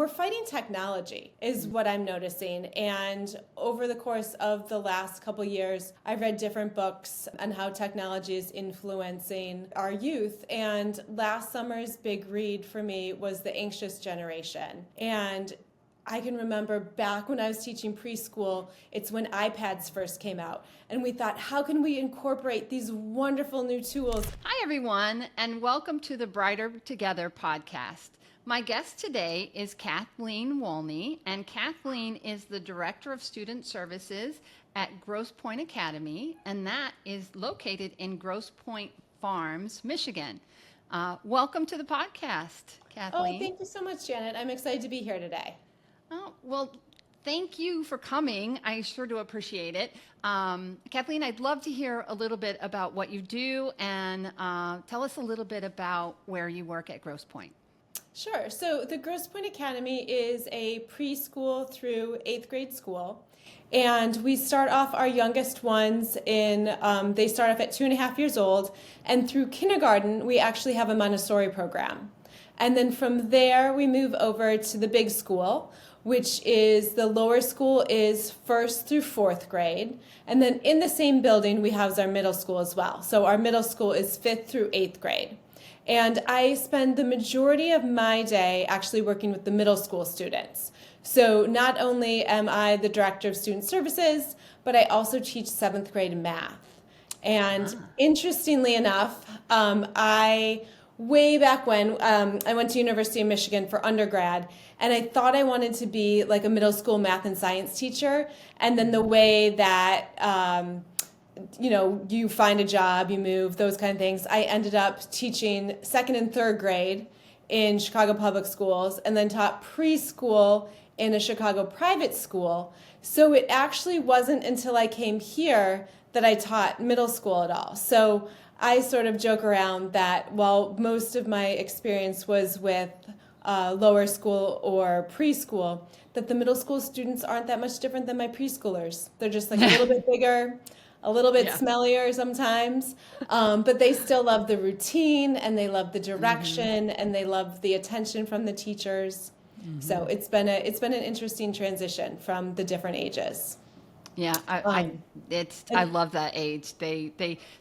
we're fighting technology is what I'm noticing. And over the course of the last couple years, I've read different books on how technology is influencing our youth. And last summer's big read for me was The Anxious Generation. And I can remember back when I was teaching preschool, it's when iPads first came out. And we thought, how can we incorporate these wonderful new tools? Hi, everyone, and welcome to the Brighter Together podcast. My guest today is Kathleen Wolney, and Kathleen is the Director of Student Services at Grosse Pointe Academy, and that is located in Grosse Pointe Farms, Michigan. Welcome to the podcast, Kathleen. Oh, thank you so much, Janet. I'm excited to be here today. Oh, well, thank you for coming. I sure do appreciate it. Kathleen, I'd love to hear a little bit about what you do and tell us a little bit about where you work at Grosse Pointe. Sure. So the Grosse Pointe Academy is a preschool through 8th grade school. And we start off our youngest ones they start off at 2.5 years old. And through kindergarten, we actually have a Montessori program. And then from there, we move over to the big school, which is the lower school is 1st through 4th grade. And then in the same building, we house our middle school as well. So our middle school is 5th through 8th grade. And I spend the majority of my day actually working with the middle school students. So not only am I the Director of Student Services, but I also teach 7th grade math. And interestingly enough, way back when, I went to University of Michigan for undergrad, and I thought I wanted to be like a middle school math and science teacher. And then the way that, you find a job, you move, those kind of things, I ended up teaching 2nd and 3rd grade in Chicago public schools, and then taught preschool in a Chicago private school. So it actually wasn't until I came here that I taught middle school at all. So I sort of joke around that while most of my experience was with lower school or preschool, that the middle school students aren't that much different than my preschoolers. They're just like a little bit bigger, a little bit smellier sometimes, but they still love the routine, and they love the direction, and they love the attention from the teachers. So it's been an interesting transition from the different ages. Yeah, I love that age. They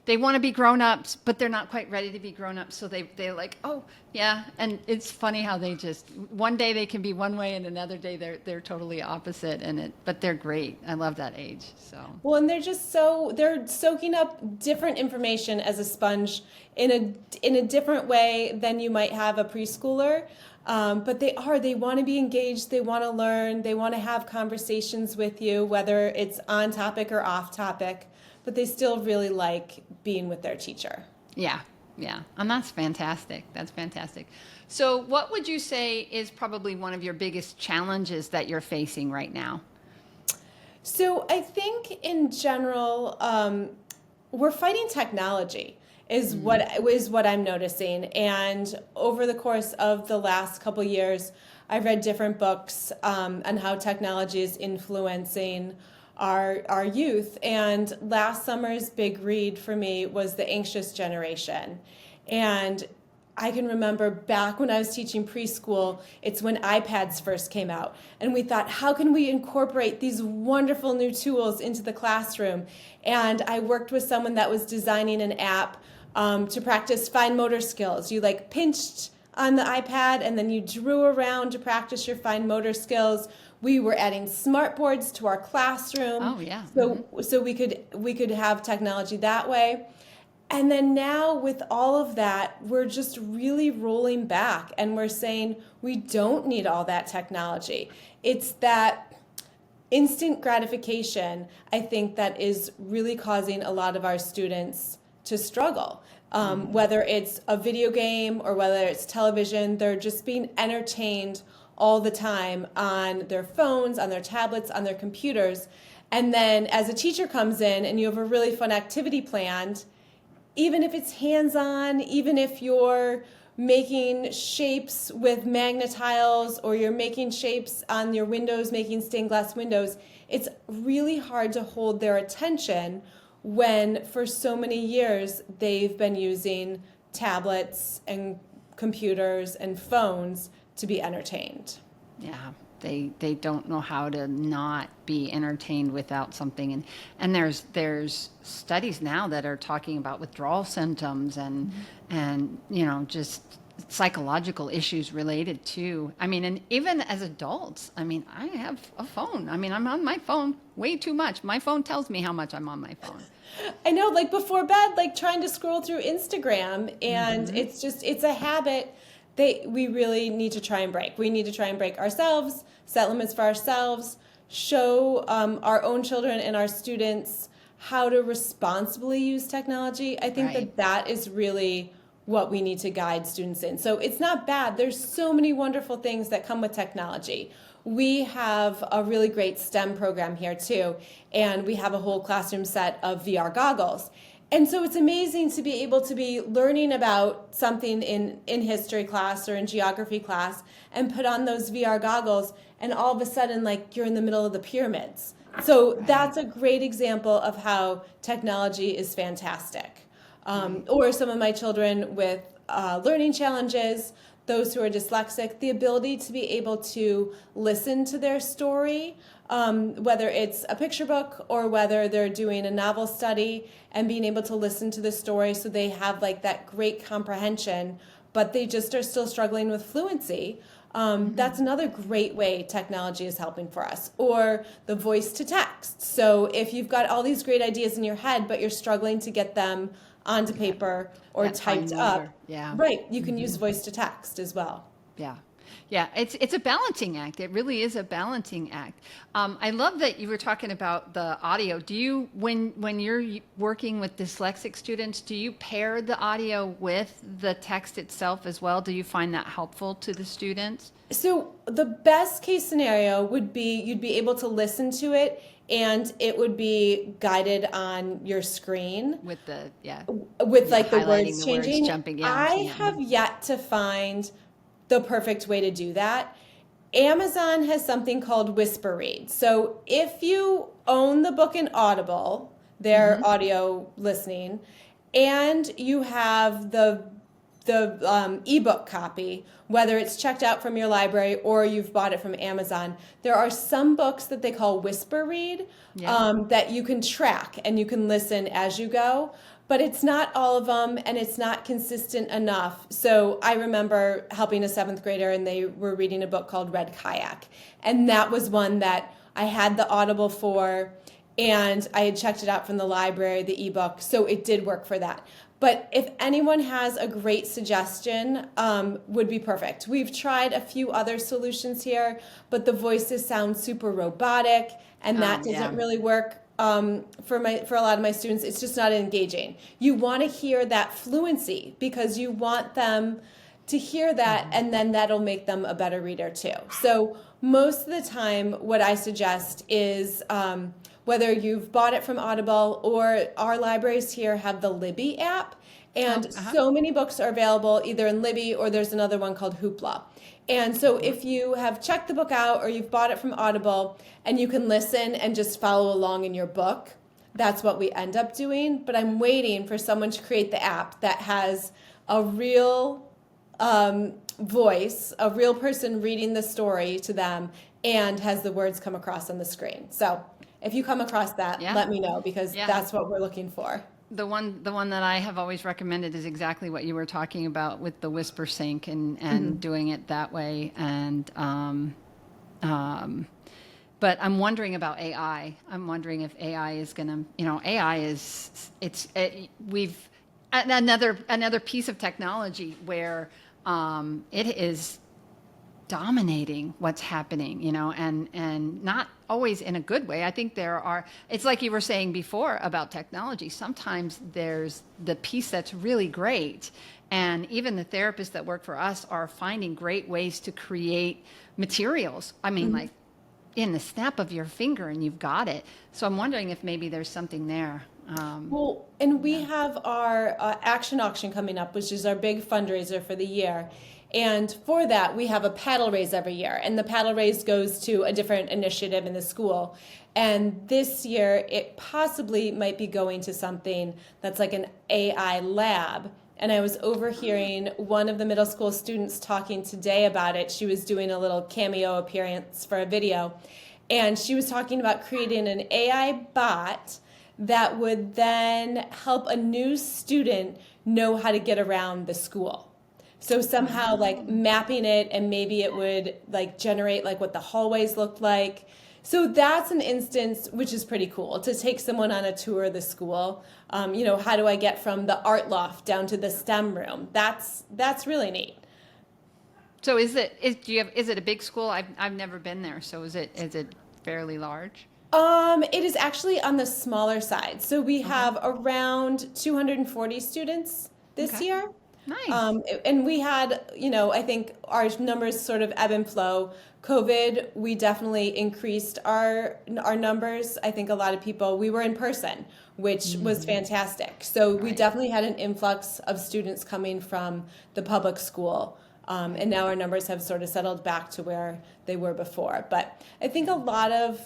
want to be grown-ups, but they're not quite ready to be grown-ups. So they're like, oh yeah, and it's funny how they just one day they can be one way, and another day they're totally opposite. But they're great. I love that age. So well, and they're soaking up different information as a sponge in a different way than you might have a preschooler. But they want to be engaged, they want to learn, they want to have conversations with you, whether it's on topic or off topic, but they still really like being with their teacher. Yeah. And that's fantastic. So what would you say is probably one of your biggest challenges that you're facing right now? So I think in general, we're fighting technology. Is what I'm noticing. And over the course of the last couple years, I've read different books on how technology is influencing our youth. And last summer's big read for me was The Anxious Generation. And I can remember back when I was teaching preschool, it's when iPads first came out. And we thought, how can we incorporate these wonderful new tools into the classroom? And I worked with someone that was designing an app to practice fine motor skills. You pinched on the iPad, and then you drew around to practice your fine motor skills. We were adding smart boards to our classroom. Oh yeah. So we could have technology that way. And then now with all of that, we're just really rolling back, and we're saying we don't need all that technology. It's that instant gratification, I think, that is really causing a lot of our students to struggle. Whether it's a video game or whether it's television, they're just being entertained all the time on their phones, on their tablets, on their computers. And then as a teacher comes in and you have a really fun activity planned, even if it's hands-on, even if you're making shapes with magnetiles or you're making shapes on your windows, making stained glass windows, it's really hard to hold their attention when for so many years they've been using tablets and computers and phones to be entertained. Yeah, they don't know how to not be entertained without something, and there's studies now that are talking about withdrawal symptoms and just psychological issues related to. I mean, and even as adults, I mean, I have a phone. I mean, I'm on my phone way too much. My phone tells me how much I'm on my phone. I know, like before bed, like trying to scroll through Instagram, and it's a habit we really need to try and break. We need to try and break ourselves, set limits for ourselves, show our own children and our students how to responsibly use technology. I think Right. that is really what we need to guide students in. So it's not bad. There's so many wonderful things that come with technology. We have a really great STEM program here too, and we have a whole classroom set of VR goggles. And so it's amazing to be able to be learning about something in history class or in geography class and put on those VR goggles, and all of a sudden, like, you're in the middle of the pyramids. So that's a great example of how technology is fantastic. Or some of my children with learning challenges, those who are dyslexic, the ability to be able to listen to their story, whether it's a picture book or whether they're doing a novel study, and being able to listen to the story so they have like that great comprehension, but they just are still struggling with fluency. That's another great way technology is helping for us. Or the voice to text. So if you've got all these great ideas in your head, but you're struggling to get them onto paper or That fine typed motor. up, Yeah. right, you can use voice to text as well. Yeah. Yeah, it's a balancing act. It really is a balancing act. I love that you were talking about the audio. Do you, when you're working with dyslexic students, do you pair the audio with the text itself as well? Do you find that helpful to the students? So the best case scenario would be you'd be able to listen to it and it would be guided on your screen With the, with like the highlighting words the words, changing. jumping, yeah, I seeing it. have yet to find the perfect way to do that. Amazon has something called Whisper Read. So if you own the book in Audible, their audio listening, and you have the ebook copy, whether it's checked out from your library or you've bought it from Amazon, there are some books that they call Whisper Read that you can track and you can listen as you go. But it's not all of them, and it's not consistent enough. So I remember helping a 7th grader, and they were reading a book called Red Kayak. And that was one that I had the Audible for, and I had checked it out from the library, the ebook, so it did work for that. But if anyone has a great suggestion, would be perfect. We've tried a few other solutions here, but the voices sound super robotic, and that doesn't really work. For a lot of my students, it's just not engaging. You want to hear that fluency because you want them to hear that, and then that'll make them a better reader too. So most of the time, what I suggest is whether you've bought it from Audible or our libraries here have the Libby app, and so many books are available either in Libby or there's another one called Hoopla. And so if you have checked the book out or you've bought it from Audible and you can listen and just follow along in your book, that's what we end up doing. But I'm waiting for someone to create the app that has a real voice, a real person reading the story to them, and has the words come across on the screen. So if you come across that, let me know, because that's what we're looking for. The one that I have always recommended is exactly what you were talking about with the Whisper Sync and doing it that way. And but I'm wondering about AI. I'm wondering if AI is going to, AI is we've another piece of technology where it is dominating what's happening, and not always in a good way. I think it's like you were saying before about technology. Sometimes there's the piece that's really great, and even the therapists that work for us are finding great ways to create materials. I mean, like in the snap of your finger and you've got it. So I'm wondering if maybe there's something there. Well, and we have our Action Auction coming up, which is our big fundraiser for the year. And for that, we have a paddle raise every year. And the paddle raise goes to a different initiative in the school. And this year, it possibly might be going to something that's like an AI lab. and I was overhearing one of the middle school students talking today about it. She was doing a little cameo appearance for a video, and she was talking about creating an AI bot that would then help a new student know how to get around the school. So somehow like mapping it, and maybe it would like generate like what the hallways looked like. So that's an instance which is pretty cool, to take someone on a tour of the school. How do I get from the art loft down to the STEM room? That's really neat. So is it a big school? I've never been there. So is it fairly large? It is actually on the smaller side. So we have around 240 students this year. Nice. And we had, I think our numbers sort of ebb and flow. COVID, we definitely increased our numbers. I think a lot of people, we were in person, which was fantastic. So we definitely had an influx of students coming from the public school. And now our numbers have sort of settled back to where they were before. But I think a lot of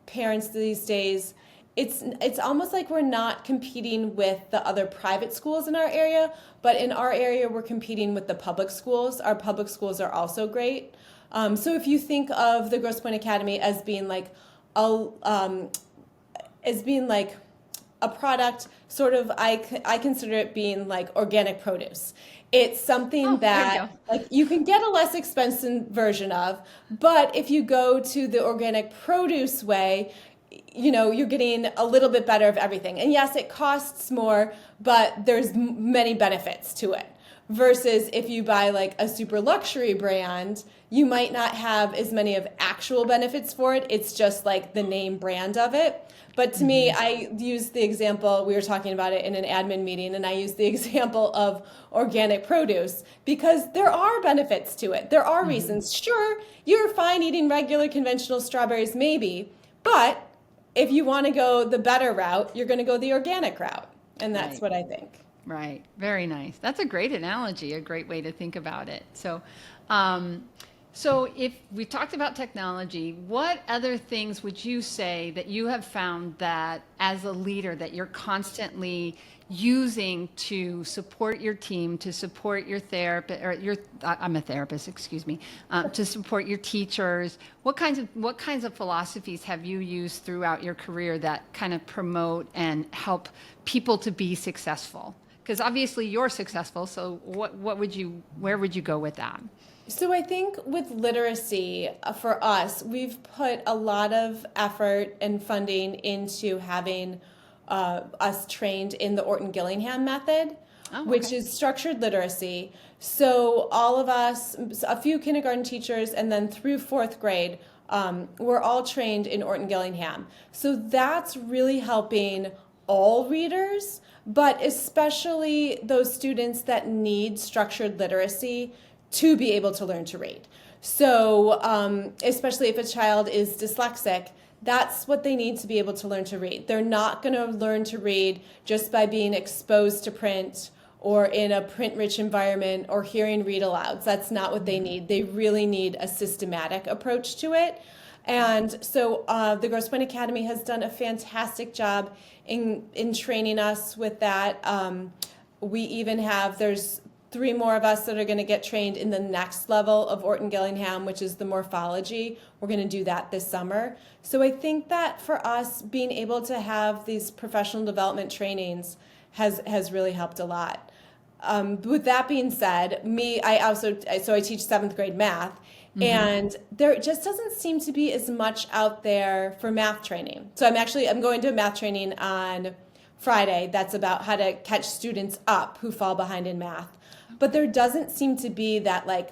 parents these days, it's almost like we're not competing with the other private schools in our area, but in our area we're competing with the public schools. Our public schools are also great. So if you think of the Grosse Pointe Academy as being like a product, sort of, I consider it being like organic produce. It's something that like you can get a less expensive version of, but if you go to the organic produce way, you're getting a little bit better of everything. And yes, it costs more, but there's many benefits to it. Versus if you buy like a super luxury brand, you might not have as many of actual benefits for it. It's just like the name brand of it. But to me, I use the example, we were talking about it in an admin meeting, and I use the example of organic produce because there are benefits to it. There are reasons. Sure, you're fine eating regular conventional strawberries, maybe, but if you want to go the better route, you're going to go the organic route. And that's what I think. Right. Very nice. That's a great analogy, a great way to think about it. So, so if we talked about technology, what other things would you say that you have found that as a leader that you're constantly using to support your team, to support your therapist, or I'm a therapist, excuse me, to support your teachers? What kinds of philosophies have you used throughout your career that kind of promote and help people to be successful? Because obviously you're successful, so where would you go with that? So I think with literacy, for us, we've put a lot of effort and funding into having us trained in the Orton-Gillingham method, which is structured literacy. So all of us, a few kindergarten teachers, and then through fourth grade, we're all trained in Orton-Gillingham. So that's really helping all readers, but especially those students that need structured literacy to be able to learn to read. So especially if a child is dyslexic, that's what they need to be able to learn to read. They're not going to learn to read just by being exposed to print or in a print-rich environment or hearing read alouds. That's not what they need. They really need a systematic approach to it. And so the Grosse Pointe Academy has done a fantastic job in training us with that. We even have, there's 3 more of us that are going to get trained in the next level of Orton-Gillingham, which is the morphology. We're going to do that this summer. So I think that for us, being able to have these professional development trainings has really helped a lot. With that being said, I teach 7th grade math, and there just doesn't seem to be as much out there for math training. So I'm going to a math training on Friday that's about how to catch students up who fall behind in math. But there doesn't seem to be that like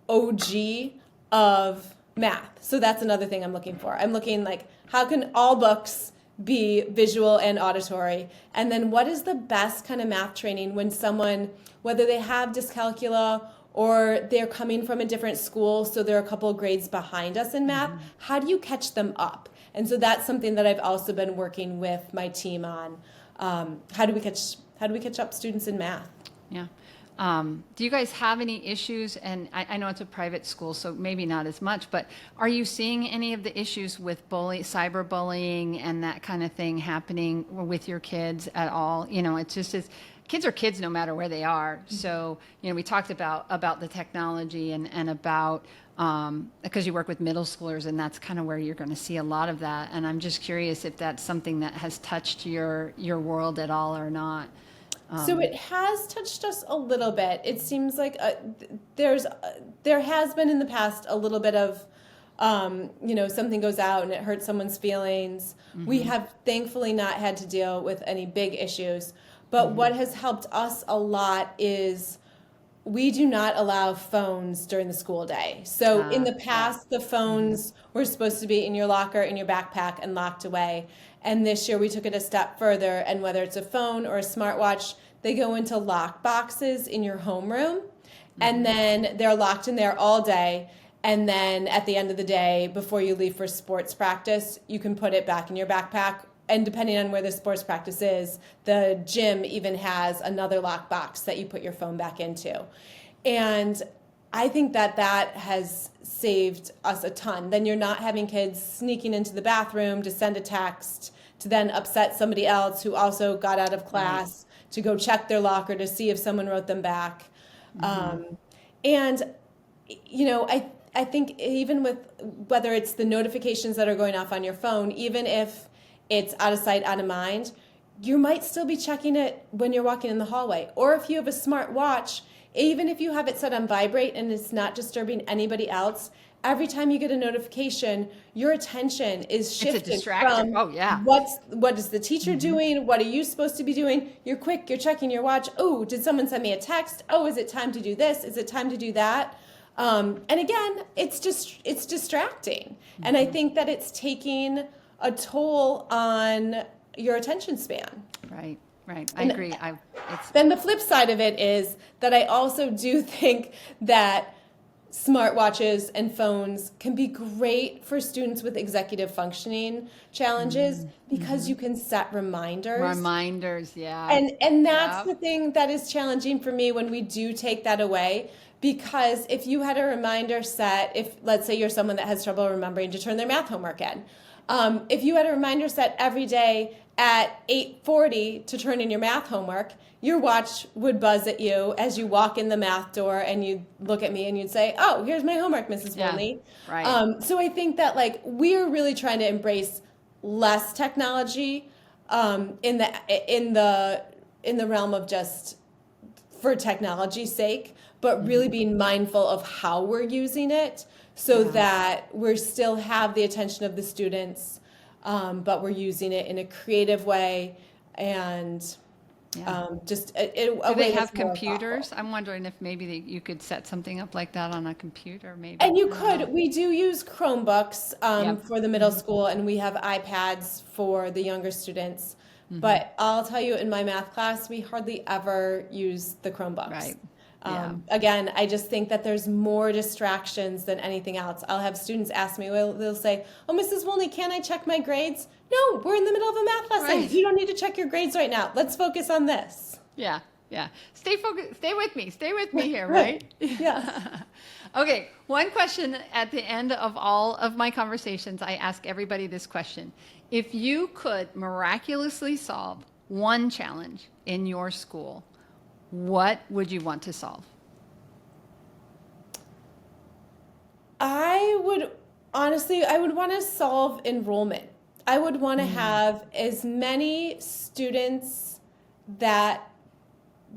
OG of math. So that's another thing I'm looking for. I'm looking like, how can all books be visual and auditory? And then what is the best kind of math training when someone, whether they have dyscalculia or they're coming from a different school, so they're a couple of grades behind us in math, how do you catch them up? And so that's something that I've also been working with my team on. How do we catch up students in math? Yeah. Do you guys have any issues? And I know it's a private school, so maybe not as much, but are you seeing any of the issues with cyberbullying and that kind of thing happening with your kids at all? It's just kids are kids no matter where they are. So, we talked about the technology and about, because you work with middle schoolers, and that's kind of where you're going to see a lot of that. And I'm just curious if that's something that has touched your world at all or not. So it has touched us a little bit. It seems like there has been in the past a little bit of, something goes out and it hurts someone's feelings. We have thankfully not had to deal with any big issues. But what has helped us a lot is we do not allow phones during the school day. So in the past, the phones were supposed to be in your locker, in your backpack, and locked away. And this year we took it a step further, and whether it's a phone or a smartwatch, they go into lock boxes in your homeroom, and then they're locked in there all day. And then at the end of the day, before you leave for sports practice, you can put it back in your backpack. And depending on where the sports practice is, the gym even has another lock box that you put your phone back into. And I think that has saved us a ton. Then you're not having kids sneaking into the bathroom to send a text to then upset somebody else who also got out of class to go check their locker to see if someone wrote them back. I think even with whether it's the notifications that are going off on your phone, even if it's out of sight, out of mind, you might still be checking it when you're walking in the hallway. Or if you have a smart watch, even if you have it set on vibrate and it's not disturbing anybody else, every time you get a notification, your attention is shifted It's a distraction. from what is the teacher doing? What are you supposed to be doing? You're quick, you're checking your watch. Oh, did someone send me a text? Oh, is it time to do this? Is it time to do that? And again, it's distracting. And I think that it's taking a toll on your attention span. Right. I agree. Then the flip side of it is that I also do think that smartwatches and phones can be great for students with executive functioning challenges because you can set reminders. Reminders, yeah. And that's the thing that is challenging for me when we do take that away. Because if you had a reminder set, if let's say you're someone that has trouble remembering to turn their math homework in, if you had a reminder set every day at 8:40 to turn in your math homework, your watch would buzz at you as you walk in the math door, and you'd look at me and you'd say, "Oh, here's my homework, Mrs. Wolney." Right. So I think that we're really trying to embrace less technology in the realm of just for technology's sake, but really being mindful of how we're using it so that we still have the attention of the students, but we're using it in a creative way and just Do they have computers? I'm wondering if maybe you could set something up like that on a computer, maybe. And you could. We do use Chromebooks for the middle school, and we have iPads for the younger students. But I'll tell you, in my math class, we hardly ever use the Chromebooks. Right. Again, I just think that there's more distractions than anything else. I'll have students ask me, they'll say, "Oh, Mrs. Wolney, can I check my grades?" No, we're in the middle of a math lesson. Right. You don't need to check your grades right now. Let's focus on this. Yeah. Stay focused. Stay with me here, right? Yeah. Okay, one question at the end of all of my conversations, I ask everybody this question. If you could miraculously solve one challenge in your school, what would you want to solve? I would want to solve enrollment. I would want to have as many students that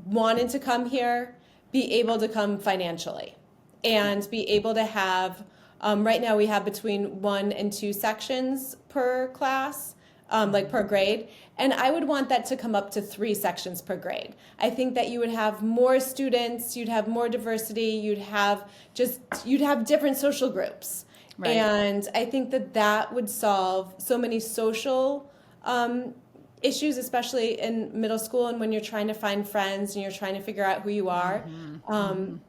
wanted to come here be able to come financially and be able to have, right now we have between 1 and 2 sections per class, per grade. And I would want that to come up to 3 sections per grade. I think that you would have more students, you'd have more diversity, you'd have different social groups. Right. And I think that would solve so many social issues, especially in middle school and when you're trying to find friends and you're trying to figure out who you are.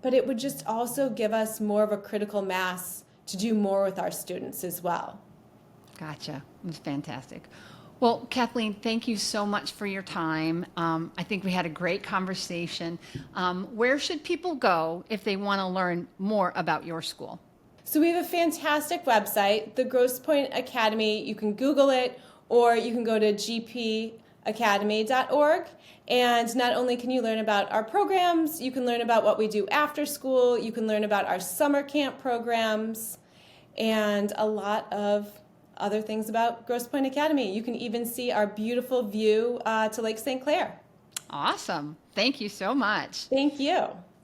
But it would just also give us more of a critical mass to do more with our students as well. Gotcha. It's fantastic. Well, Kathleen, thank you so much for your time. I think we had a great conversation. Where should people go if they want to learn more about your school? So we have a fantastic website, the Grosse Pointe Academy. You can Google it, or you can go to gpacademy.org. smartwatchesacademy.org. And not only can you learn about our programs, you can learn about what we do after school, you can learn about our summer camp programs, and a lot of other things about Grosse Pointe Academy. You can even see our beautiful view to Lake St. Clair. Awesome. Thank you so much. Thank you.